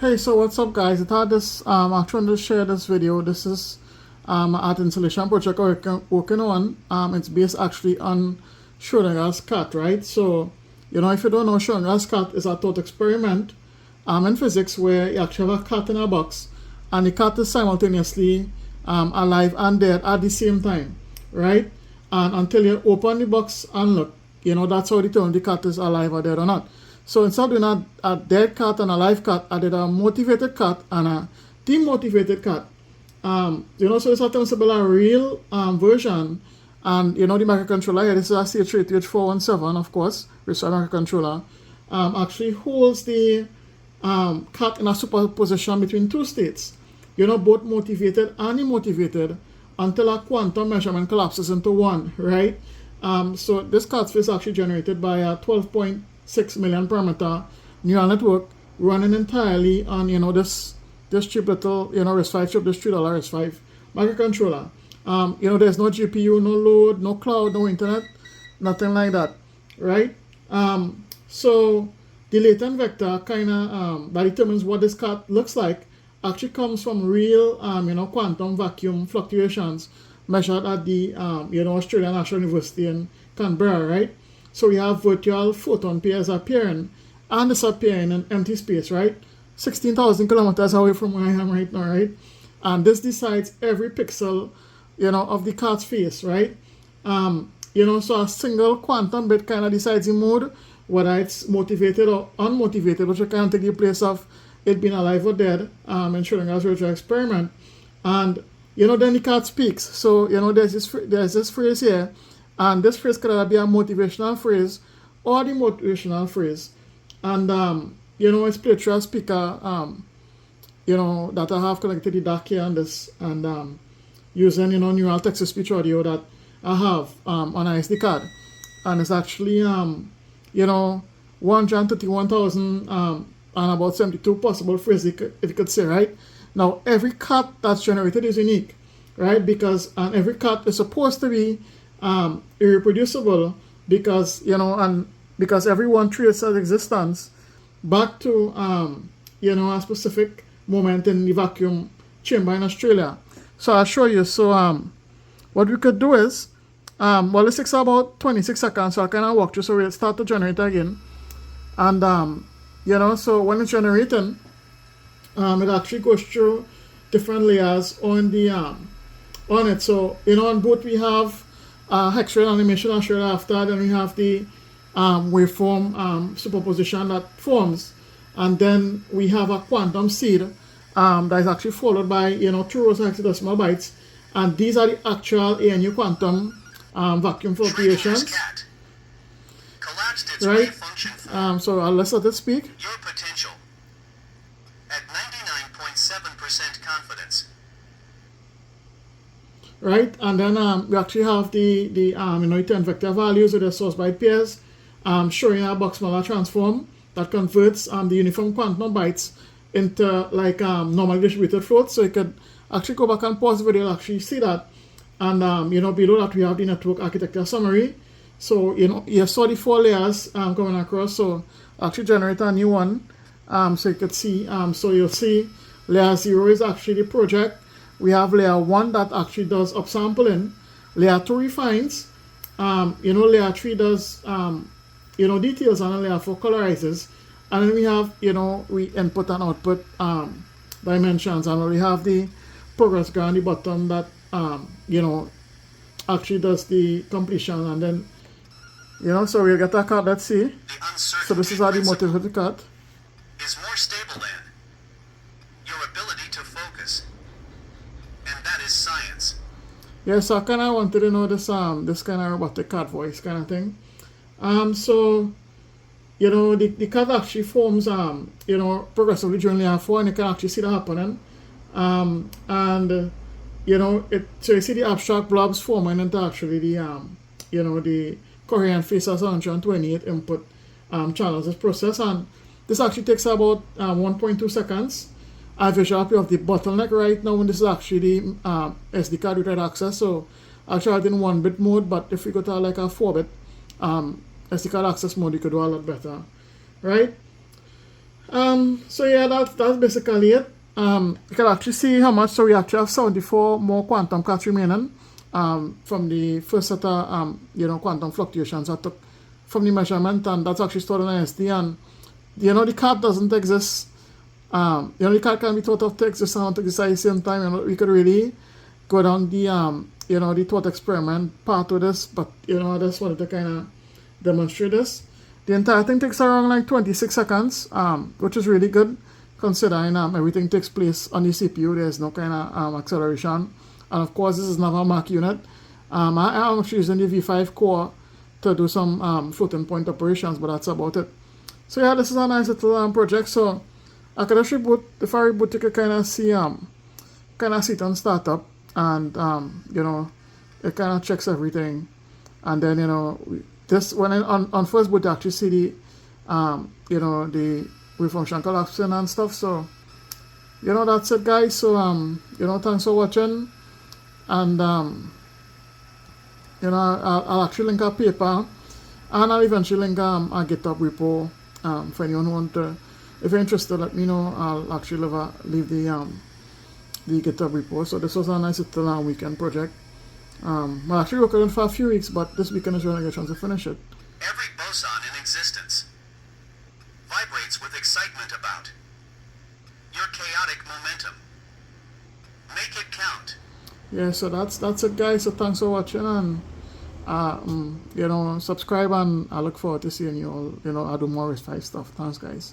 Hey, so what's up guys? I thought this actually wanted to share this video. This is an art installation project I'm working on. It's based actually on Schrödinger's cat, right? So, you know, if you don't know, Schrödinger's cat is a thought experiment in physics where you actually have a cat in a box and the cat is simultaneously alive and dead at the same time, right? And until you open the box and look, you know, that's how you determine the cat is alive or dead or not. So instead of doing a dead cat and a live cat, I did a motivated cat and a demotivated cat. You know, so it's a a real version. And, you know, the microcontroller here, this is a CH32 417, of course, RISC-V Microcontroller, actually holds the cat in a superposition between two states, you know, both motivated and demotivated, until a quantum measurement collapses into one, right? So this cat space is actually generated by a 12.6 million parameter neural network running entirely on, you know, this cheap little, you know, RISC-V chip, this $3 RISC-V microcontroller. You know, there's no GPU, no load, no cloud, no internet, nothing like that, right? So the latent vector kind of that determines what this cat looks like actually comes from real, you know, quantum vacuum fluctuations measured at the, you know, Australian National University in Canberra, right? So we have virtual photon pairs appearing and disappearing in empty space, right? 16,000 kilometers away from where I am right now, right? And this decides every pixel, you know, of the cat's face, right? You know, so a single quantum bit kind of decides the mood, whether it's motivated or unmotivated, which can take the place of it being alive or dead, in Schrödinger's virtual experiment. And, you know, then the cat speaks. So, you know, there's this phrase here, and this phrase could either be a motivational phrase or the motivational phrase. And, you know, it's played through a speaker, you know, that I have connected the DAC here on this, and using, you know, neural text-to-speech audio that I have on an SD card. And it's actually, you know, 131,000 and about 72 possible phrases, if you could say, right? Now, every cut that's generated is unique, right? Because every cut is supposed to be irreproducible because, you know, and because everyone traces its existence back to, you know, a specific moment in the vacuum chamber in Australia. So I'll show you. So what we could do is, well, it takes about 26 seconds, so I kind of walk through. So we'll start to generate again. And, you know, so when it's generating, it actually goes through different layers on the, on it. So, you know, on both we have hex-ray animation I'll show you after, then we have the waveform superposition that forms. And then we have a quantum seed that is actually followed by, you know, 2 rows of hexadecimal bytes. And these are the actual ANU quantum vacuum fluctuations. Right? So let's let it speak. Your potential at 99.7% confidence. Right, and then we actually have the you know, 10 vector values with the source byte pairs, showing a Box-Muller transform that converts the uniform quantum bytes into like normally distributed floats. So you could actually go back and pause the video and actually see that. And you know, below that we have the network architecture summary. So, you know, you saw the 4 layers coming across. So actually generate a new one, so you could see. So you'll see layer 0 is actually the project. We have layer 1 that actually does upsampling. Layer 2 refines. You know, layer 3 does, you know, details, and layer 4 colorizes. And then we have, you know, we input and output dimensions. And we have the progress bar on the bottom that, you know, actually does the completion. And then, you know, so we'll get a card, let's see. So this is how the motivated card Is more stable than your ability to focus. And that is science. Yeah, so I kind of wanted to know this this kind of robotic cat voice kind of thing. So, you know, the cat actually forms, you know, progressively during layer 4, and you can actually see that happening. And, you know, so you see the abstract blobs forming into actually the, you know, the coherent faces 128 input channels this process. And this actually takes about 1.2 seconds. I have visual copy of the bottleneck right now, and this is actually the SD card with write access. So I'll try it in 1-bit mode, but if we go to like a 4-bit SD card access mode, you could do a lot better, right? So yeah, that's basically it. You can actually see how much. So we actually have 74 more quantum cards remaining from the first set of quantum fluctuations I took from the measurement, and that's actually stored in ISD. And the card doesn't exist. The card can be thought of to exist and not exist at the same time. We could really go down the the thought experiment part of this, but I just wanted to kind of demonstrate this. The entire thing takes around like 26 seconds, which is really good considering everything takes place on the CPU. There's no kind of acceleration, and of course this is not a Mach unit. I'm actually using the V5 core to do some floating point operations, but that's about it. So yeah, this is a nice little project. So I could actually boot, if I reboot, you could kind of see it on startup, and it kind of checks everything, and then this when on first boot you actually see the wave function collapsing and stuff. So that's it, guys. So thanks for watching, and I'll actually link a paper, and I'll eventually link a GitHub repo for anyone who want to. If you're interested, let me know. I'll actually leave the GitHub repo. So this was a nice little weekend project. I'm actually working on it for a few weeks, but this weekend is when I get a chance to finish it. Every boson in existence vibrates with excitement about your chaotic momentum. Make it count. Yeah, so that's it, guys. So thanks for watching, and subscribe, and I look forward to seeing you all. I do more RISC-V stuff. Thanks, guys.